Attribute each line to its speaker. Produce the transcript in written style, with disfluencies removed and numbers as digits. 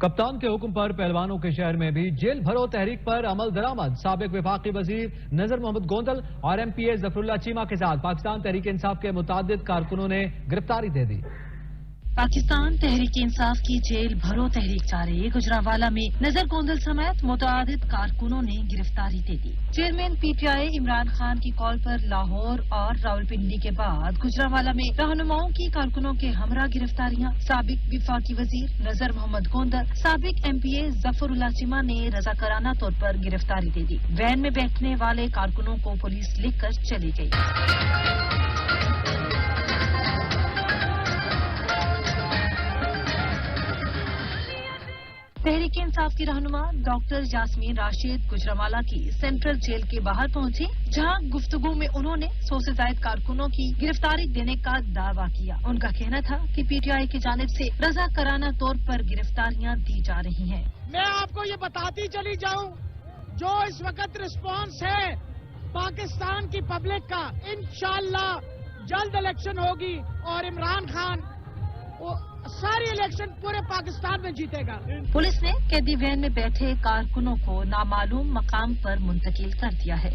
Speaker 1: کپتان کے حکم پر پہلوانوں کے شہر میں بھی جیل بھرو تحریک پر عمل درآمد. سابق وفاقی وزیر نذر محمد گوندل اور ایم پی اے ظفر اللہ چیمہ کے ساتھ پاکستان تحریک انصاف کے متعدد کارکنوں نے گرفتاری دے دی.
Speaker 2: پاکستان تحریک انصاف کی جیل بھرو تحریک جاری گجرانوالہ میں نذر گوندل سمیت متعدد کارکنوں نے گرفتاری دے دی. Chairman P T I Imran Khan کی کال پر لاہور اور راولپنڈی کے بعد گجرانوالہ میں رہنماؤں کی کارکنوں کے ہمراہ گرفتاریاں. سابق وفاقی وزیر نذر محمد گوندل، سابق ایم پی اے ظفر اللہ چیمہ نے رضاکارانہ طور پر گرفتاری دے دی. وین میں بیٹھنے والے کارکنوں کو پولیس لکھ کر چلی گئی. تحریک انصاف کی رہنما ڈاکٹر یاسمین راشد گجرانوالہ کی سینٹرل جیل کے باہر پہنچی، جہاں گفتگو میں انہوں نے 100 سے زائد کارکنوں کی گرفتاری دینے کا دعویٰ کیا. ان کا کہنا تھا کہ پی ٹی آئی کی جانب سے رضاکارانہ طور پر گرفتاریاں دی جا رہی ہیں.
Speaker 3: میں آپ کو یہ بتاتی چلی جاؤں، جو اس وقت رسپانس ہے پاکستان کی پبلک کا، انشاءاللہ جلد الیکشن ہوگی اور عمران خان ساری الیکشن پورے پاکستان میں جیتے گا.
Speaker 2: پولیس نے قیدی وین میں بیٹھے کارکنوں کو نامعلوم مقام پر منتقل کر دیا ہے.